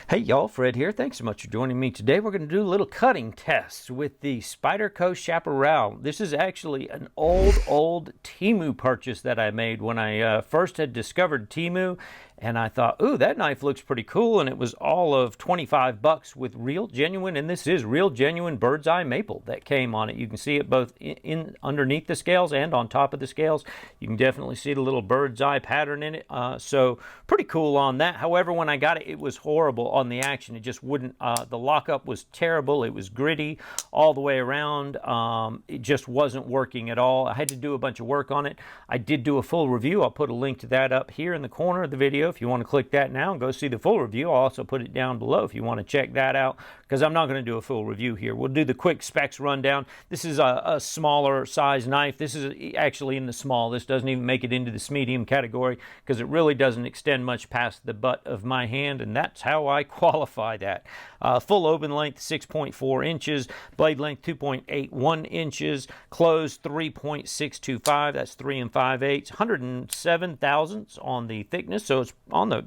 Hey y'all, Fred here. Thanks so much for joining me today. We're going to do a little cutting test with the Spyderco Chaparral. This is actually an old Temu purchase that I made when I first had discovered Temu, and I thought, ooh, that knife looks pretty cool, and it was all of 25 bucks with real genuine, and this is real genuine bird's eye maple that came on it. You can see it both in underneath the scales and on top of the scales. You can definitely see the little bird's eye pattern in it, so pretty cool on that. However, when I got it, it was horrible on the action. It just wouldn't, the lockup was terrible. It was gritty all the way around. It just wasn't working at all. I had to do a bunch of work on it. I did do a full review. I'll put a link to that up here in the corner of the video if you want to click that now and go see the full review. I'll also put it down below if you want to check that out, because I'm not going to do a full review here. We'll do the quick specs rundown. This is a smaller size knife. This is actually in the small. This doesn't even make it into this medium category because it really doesn't extend much past the butt of my hand, and that's how I qualify that. Full open length 6.4 inches, blade length 2.81 inches, closed 3.625. That's 3 5/8, 107 thousandths on the thickness, so it's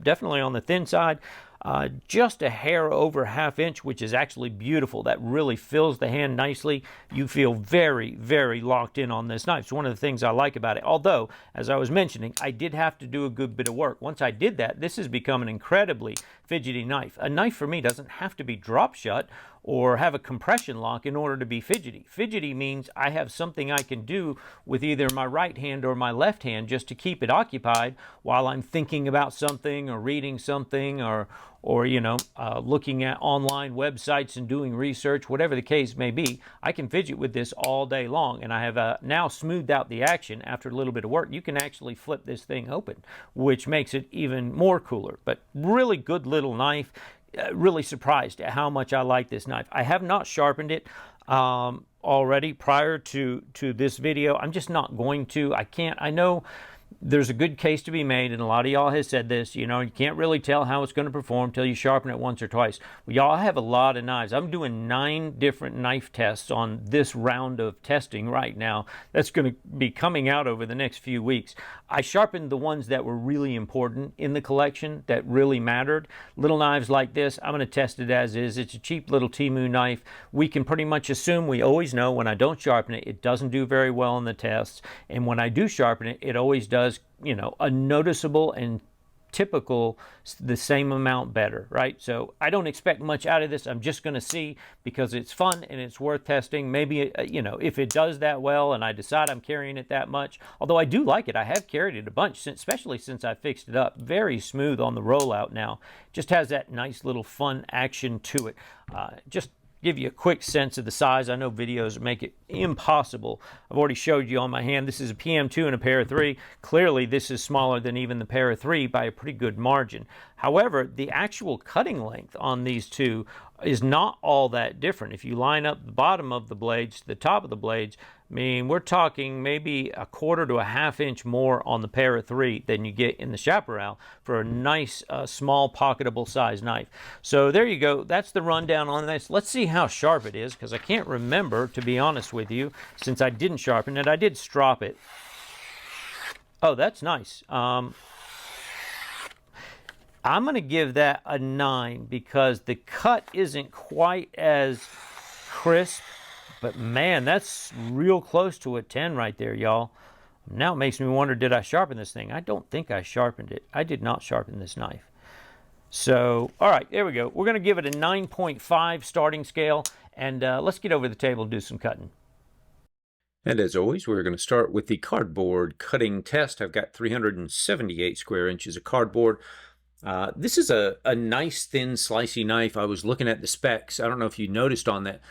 definitely on the thin side. Just a hair over ½ inch, which is actually beautiful. That really fills the hand nicely. You feel very, very locked in on this knife. It's one of the things I like about it. Although, as I was mentioning, I did have to do a good bit of work. Once I did that, this has become an incredibly fidgety knife. A knife for me doesn't have to be drop shut or have a compression lock in order to be fidgety. Fidgety means I have something I can do with either my right hand or my left hand just to keep it occupied while I'm thinking about something or reading something or looking at online websites and doing research, whatever the case may be. I can fidget with this all day long, and I have now smoothed out the action after a little bit of work. You can actually flip this thing open, which makes it even more cooler. But really good little knife. Really surprised at how much I like this knife. I have not sharpened it already prior to this video. I'm just not going to. I can't. I know there's a good case to be made, and a lot of y'all has said this, you can't really tell how it's going to perform until you sharpen it once or twice. Well, y'all have a lot of knives. I'm doing 9 different knife tests on this round of testing right now. That's going to be coming out over the next few weeks. I sharpened the ones that were really important in the collection, that really mattered. Little knives like this, I'm going to test it as is. It's a cheap little Temu knife. We can pretty much assume, we always know when I don't sharpen it, it doesn't do very well in the tests. And when I do sharpen it, it always does, a noticeable and typical the same amount better, right? So I don't expect much out of this. I'm just going to see, because it's fun and it's worth testing. Maybe, if it does that well and I decide I'm carrying it that much, although I do like it. I have carried it a bunch, especially since I fixed it up. Very smooth on the rollout now. Just has that nice little fun action to it. Just give you a quick sense of the size. I know videos make it impossible. I've already showed you on my hand. This is a PM2 and a Para 3. Clearly, this is smaller than even the Para 3 by a pretty good margin. However, the actual cutting length on these two is not all that different. If you line up the bottom of the blades to the top of the blades, we're talking maybe 1/4 to ½ inch more on the Para 3 than you get in the Chaparral for a nice, small, pocketable size knife. So there you go. That's the rundown on this. Let's see how sharp it is, because I can't remember, to be honest with you, since I didn't sharpen it. I did strop it. Oh, that's nice. I'm going to give that a 9 because the cut isn't quite as crisp. But man, that's real close to a 10 right there, y'all. Now it makes me wonder, did I sharpen this thing? I don't think I sharpened it. I did not sharpen this knife. So, all right, there we go. We're going to give it a 9.5 starting scale, and let's get over the table and do some cutting. And as always, we're going to start with the cardboard cutting test. I've got 378 square inches of cardboard. This is a nice, thin, slicey knife. I was looking at the specs. I don't know if you noticed on that.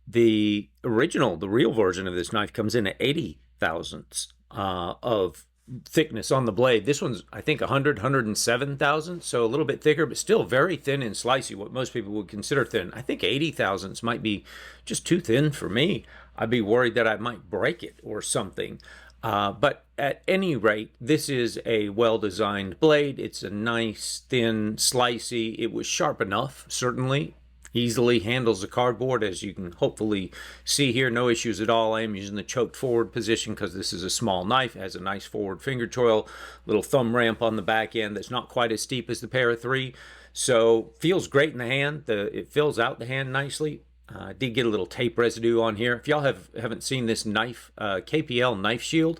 The real version of this knife comes in at 80 thousandths of thickness on the blade. This one's, I think, 107 thousandths, so a little bit thicker, but still very thin and slicey, what most people would consider thin. I think 80 thousandths might be just too thin for me. I'd be worried that I might break it or something. But at any rate, this is a well-designed blade. It's a nice, thin, slicey. It was sharp enough, certainly. Easily handles the cardboard, as you can hopefully see here. No issues at all. I am using the choked forward position because this is a small knife. It has a nice forward finger choil, little thumb ramp on the back end that's not quite as steep as the Para 3. So feels great in the hand. It fills out the hand nicely. I did get a little tape residue on here. If y'all haven't seen this knife, KPL knife shield,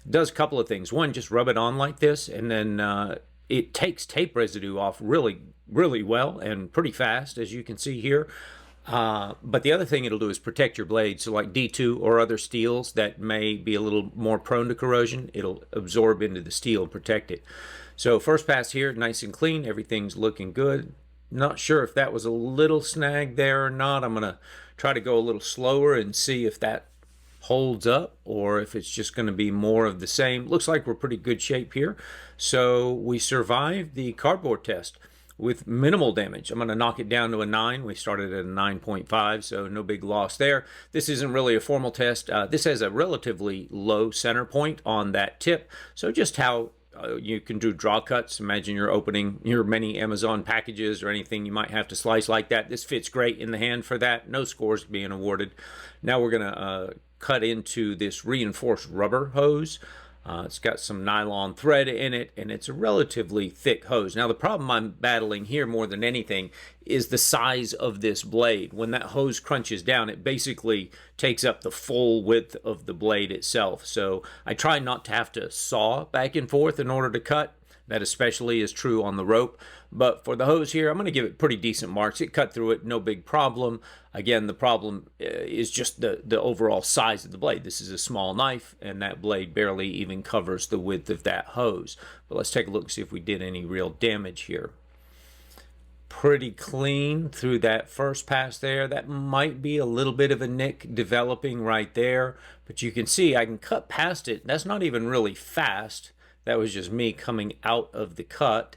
it does a couple of things. One, just rub it on like this, and then it takes tape residue off really, really well and pretty fast, as you can see here. But the other thing it'll do is protect your blade. So like D2 or other steels that may be a little more prone to corrosion, it'll absorb into the steel and protect it. So first pass here, nice and clean. Everything's looking good. Not sure if that was a little snag there or not. I'm going to try to go a little slower and see if that holds up or if it's just going to be more of the same. Looks like we're pretty good shape here. So we survived the cardboard test with minimal damage. I'm going to knock it down to a 9. We started at a 9.5, so no big loss there. This isn't really a formal test. This has a relatively low center point on that tip, so just how you can do draw cuts. Imagine you're opening your many Amazon packages or anything you might have to slice like that. This fits great in the hand for that. No scores being awarded. Now we're going to cut into this reinforced rubber hose. It's got some nylon thread in it, and it's a relatively thick hose. Now, the problem I'm battling here more than anything is the size of this blade. When that hose crunches down, it basically takes up the full width of the blade itself. So I try not to have to saw back and forth in order to cut. That especially is true on the rope. But for the hose here, I'm going to give it pretty decent marks. It cut through it, no big problem. Again, the problem is just the overall size of the blade. This is a small knife, and that blade barely even covers the width of that hose. But let's take a look and see if we did any real damage here. Pretty clean through that first pass there. That might be a little bit of a nick developing right there. But you can see I can cut past it. That's not even really fast. That was just me coming out of the cut.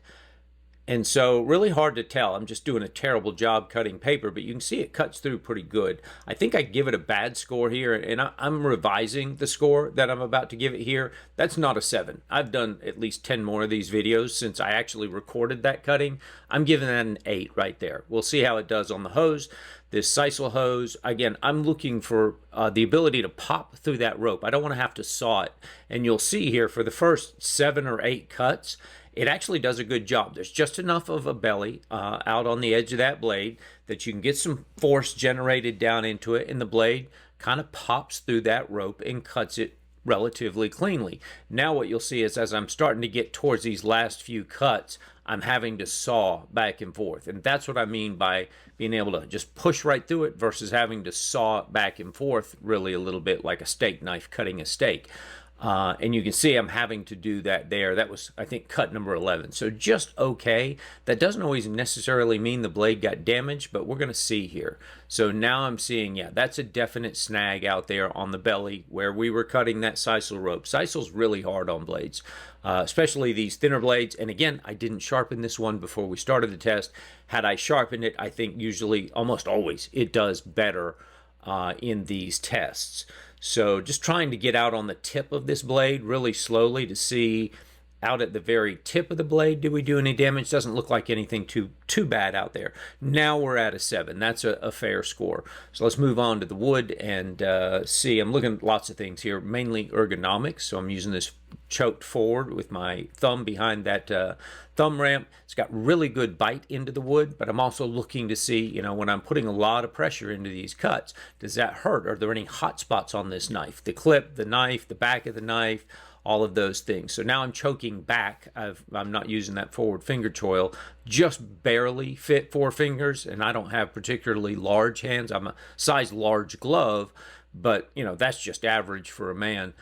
And so really hard to tell. I'm just doing a terrible job cutting paper, but you can see it cuts through pretty good. I think I give it a bad score here, and I'm revising the score that I'm about to give it here. That's not a 7. I've done at least 10 more of these videos since I actually recorded that cutting. I'm giving that an 8 right there. We'll see how it does on the hose. This sisal hose, again, I'm looking for the ability to pop through that rope. I don't want to have to saw it. And you'll see here for the first 7 or 8 cuts, it actually does a good job. There's just enough of a belly out on the edge of that blade that you can get some force generated down into it, and the blade kind of pops through that rope and cuts it relatively cleanly. Now what you'll see is as I'm starting to get towards these last few cuts, I'm having to saw back and forth. And that's what I mean by being able to just push right through it versus having to saw back and forth really a little bit like a steak knife cutting a steak. And you can see I'm having to do that there. That was, I think, cut number 11. So just okay. That doesn't always necessarily mean the blade got damaged, but we're going to see here. So now I'm seeing, yeah, that's a definite snag out there on the belly where we were cutting that sisal rope. Sisal's really hard on blades, especially these thinner blades. And again, I didn't sharpen this one before we started the test. Had I sharpened it, I think usually, almost always, it does better in these tests. So just trying to get out on the tip of this blade really slowly to see out at the very tip of the blade, did we do any damage? Doesn't look like anything too bad out there. Now we're at a 7. That's a fair score. So let's move on to the wood and see. I'm looking at lots of things here, mainly ergonomics. So I'm using this choked forward with my thumb behind that thumb ramp. It's got really good bite into the wood, but I'm also looking to see, you know, when I'm putting a lot of pressure into these cuts, does that hurt? Are there any hot spots on this knife? The clip, the knife, the back of the knife, all of those things. So now I'm choking back. I'm not using that forward finger choil. Just barely fit 4 fingers, and I don't have particularly large hands. I'm a size large glove, but, you know, that's just average for a man.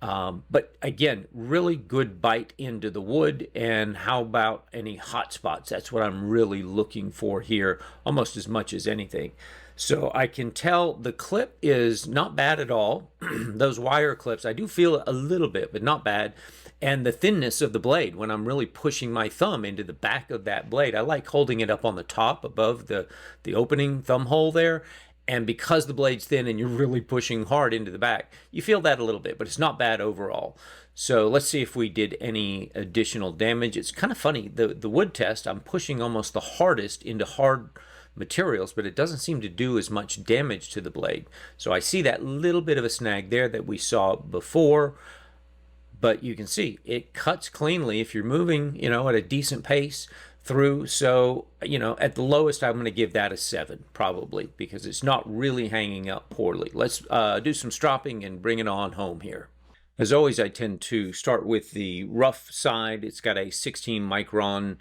But again, really good bite into the wood. And how about any hot spots? That's what I'm really looking for here, almost as much as anything. So I can tell the clip is not bad at all. Those wire clips, I do feel it a little bit, but not bad. And the thinness of the blade, when I'm really pushing my thumb into the back of that blade, I like holding it up on the top above the opening thumb hole there. And because the blade's thin and you're really pushing hard into the back, you feel that a little bit, but it's not bad overall. So let's see if we did any additional damage. It's kind of funny, the wood test, I'm pushing almost the hardest into hard materials, but it doesn't seem to do as much damage to the blade. So I see that little bit of a snag there that we saw before, but you can see it cuts cleanly if you're moving, you know, at a decent pace through. So, you know, at the lowest, I'm going to give that a 7, probably, because it's not really hanging up poorly. Let's do some stropping and bring it on home here. As always, I tend to start with the rough side. It's got a 16 micron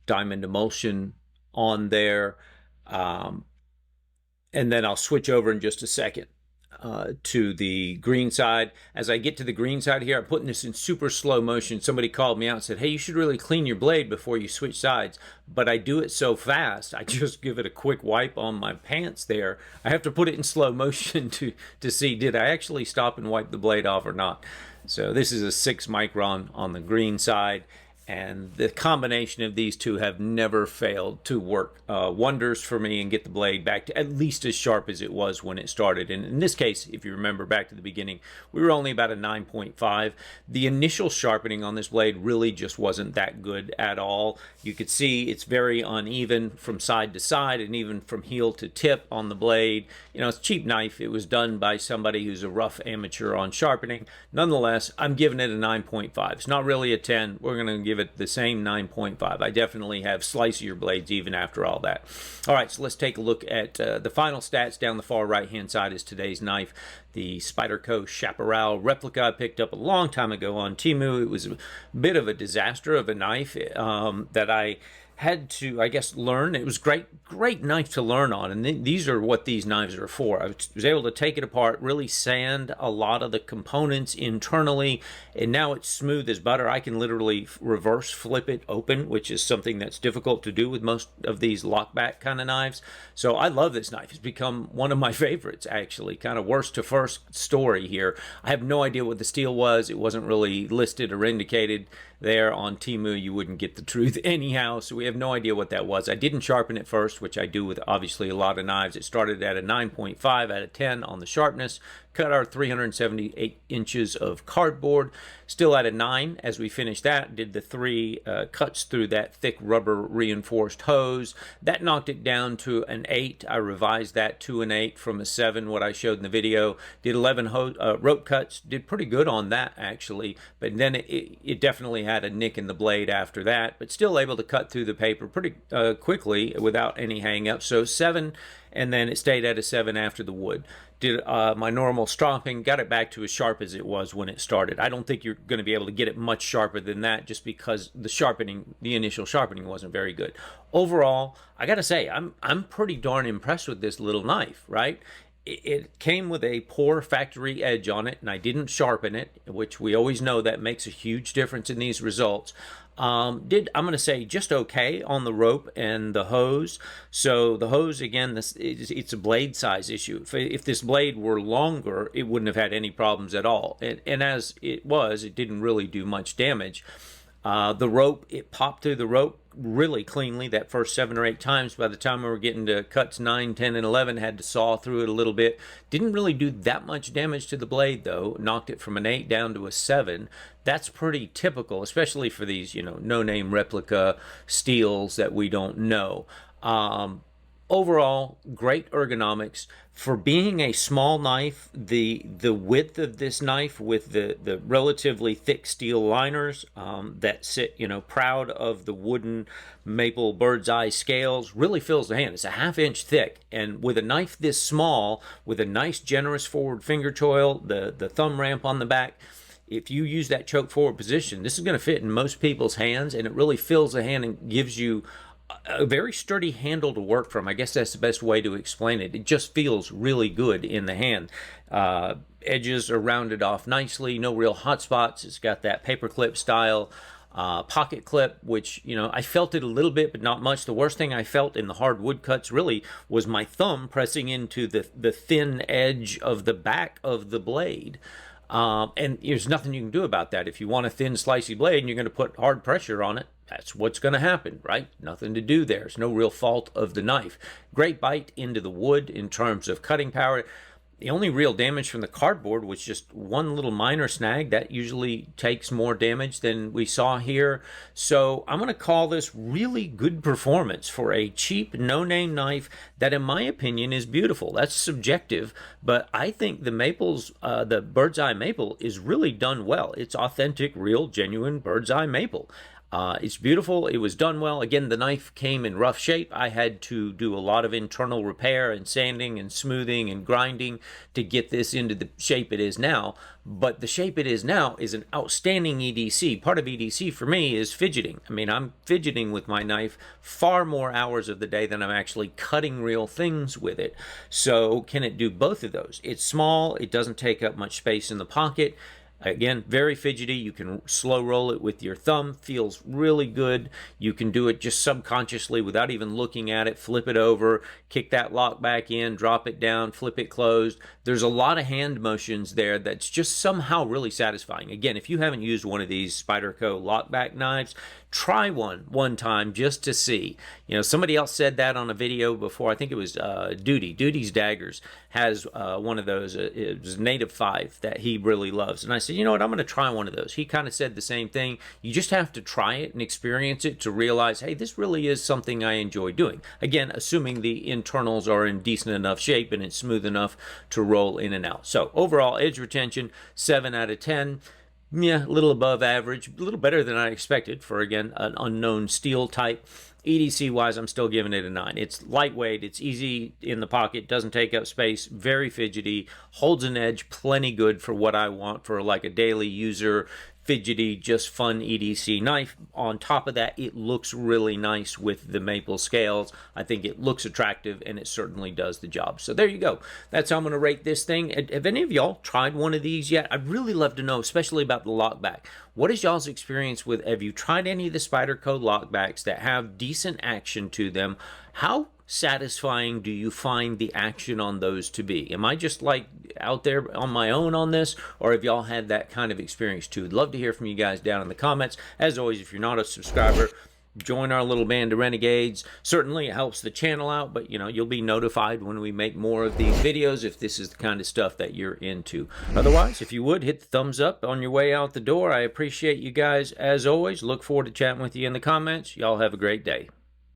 diamond emulsion on there. And then I'll switch over in just a second to the green side. As I get to the green side here, I'm putting this in super slow motion. Somebody called me out and said, hey, you should really clean your blade before you switch sides. But I do it so fast, I just give it a quick wipe on my pants there. I have to put it in slow motion to see, did I actually stop and wipe the blade off or not? So this is a 6 micron on the green side. And the combination of these two have never failed to work wonders for me and get the blade back to at least as sharp as it was when it started. And in this case, if you remember back to the beginning, we were only about a 9.5. The initial sharpening on this blade really just wasn't that good at all. You could see it's very uneven from side to side and even from heel to tip on the blade. You know, it's a cheap knife. It was done by somebody who's a rough amateur on sharpening. Nonetheless, I'm giving it a 9.5. It's not really a 10. We're going to give it the same 9.5. I definitely have slicier blades even after all that. All right, so let's take a look at the final stats. Down the far right hand side is today's knife, the Spyderco Chaparral replica I picked up a long time ago on Temu. It was a bit of a disaster of a knife that I had to, I guess, learn. It was great knife to learn on, and these are what these knives are for. I was able to take it apart, really sand a lot of the components internally, and now it's smooth as butter. I can literally reverse flip it open, which is something that's difficult to do with most of these lockback kind of knives. So I love this knife. It's become one of my favorites, actually. Kind of worst to first story here. I have no idea what the steel was. It wasn't really listed or indicated there on Temu. You wouldn't get the truth anyhow, so we have no idea what that was. I didn't sharpen it first, which I do with obviously a lot of knives. It started at a 9.5 out of 10 on the sharpness. Cut our 378 inches of cardboard, still at a 9 as we finished that. Did the 3 cuts through that thick rubber reinforced hose. That knocked it down to an 8. I revised that to an 8 from a 7, what I showed in the video. Did 11 rope cuts. Did pretty good on that, actually, but then it definitely had a nick in the blade after that, but still able to cut through the paper pretty quickly without any hang-ups. So 7, and then it stayed at a 7 after the wood. Did my normal stropping, got it back to as sharp as it was when it started. I don't think you're going to be able to get it much sharper than that, just because the initial sharpening wasn't very good. Overall, I got to say, I'm pretty darn impressed with this little knife, right? It came with a poor factory edge on it, and I didn't sharpen it, which we always know that makes a huge difference in these results. I'm going to say just okay on the rope and the hose. So the hose, again, it's a blade size issue. If this blade were longer, it wouldn't have had any problems at all. And as it was, it didn't really do much damage. The rope, it popped through the rope really cleanly that first 7 or 8 times. By the time we were getting to cuts 9, 10, and 11, had to saw through it a little bit. Didn't really do that much damage to the blade, though. Knocked it from an 8 down to a 7. That's pretty typical, especially for these, you know, no-name replica steels that we don't know. Overall, great ergonomics. For being a small knife, the width of this knife with the relatively thick steel liners that sit, you know, proud of the wooden maple bird's eye scales really fills the hand. It's a 1/2 inch thick, and with a knife this small, with a nice generous forward finger choil, the thumb ramp on the back, if you use that choke forward position, this is going to fit in most people's hands, and it really fills the hand and gives you a very sturdy handle to work from. I guess that's the best way to explain it. It just feels really good in the hand. Edges are rounded off nicely, no real hot spots. It's got that paperclip style pocket clip, which, you know, I felt it a little bit, but not much. The worst thing I felt in the hard wood cuts really was my thumb pressing into the thin edge of the back of the blade. And there's nothing you can do about that. If you want a thin, slicey blade and you're going to put hard pressure on it, that's what's going to happen, right? Nothing to do there. It's no real fault of the knife. Great bite into the wood in terms of cutting power. The only real damage from the cardboard was just one little minor snag. That usually takes more damage than we saw here. So I'm going to call this really good performance for a cheap, no-name knife that, in my opinion, is beautiful. That's subjective, but I think the bird's eye maple is really done well. It's authentic, real, genuine bird's eye maple. It's beautiful. It was done well. Again, the knife came in rough shape. I had to do a lot of internal repair and sanding and smoothing and grinding to get this into the shape it is now. But the shape it is now is an outstanding EDC. Part of EDC for me is fidgeting. I mean, I'm fidgeting with my knife far more hours of the day than I'm actually cutting real things with it. So can it do both of those? It's small. It doesn't take up much space in the pocket. Again, very fidgety. You can slow roll it with your thumb. Feels really good. You can do it just subconsciously without even looking at it. Flip it over, kick that lock back in, drop it down, flip it closed. There's a lot of hand motions there that's just somehow really satisfying. Again, if you haven't used one of these Spyderco lockback knives, try one time just to see. You know, somebody else said that on a video before. I think it was Duty's Daggers has one of those. It was Native 5 that he really loves. And I said, you know what, I'm going to try one of those. He kind of said the same thing. You just have to try it and experience it to realize, hey, this really is something I enjoy doing. Again, assuming the internals are in decent enough shape and it's smooth enough to roll in and out. So overall, edge retention, 7 out of 10. Yeah, a little above average, a little better than I expected for, again, an unknown steel type. EDC-wise, I'm still giving it a 9. It's lightweight, it's easy in the pocket, doesn't take up space, very fidgety, holds an edge, plenty good for what I want for like a daily user, fidgety, just fun EDC knife. On top of that, it looks really nice with the maple scales. I think it looks attractive, and it certainly does the job. So there you go. That's how I'm going to rate this thing. Have any of y'all tried one of these yet? I'd really love to know, especially about the lockback. What is y'all's experience with, have you tried any of the Spyderco lockbacks that have decent action to them? How satisfying do you find the action on those to be? Am I just like out there on my own on this, or have y'all had that kind of experience too? I'd love to hear from you guys down in the comments. As always, if you're not a subscriber, join our little band of renegades. Certainly it helps the channel out, but you know, you'll be notified when we make more of these videos if this is the kind of stuff that you're into. Otherwise, if you would, hit the thumbs up on your way out the door. I appreciate you guys as always. Look forward to chatting with you in the comments. Y'all have a great day.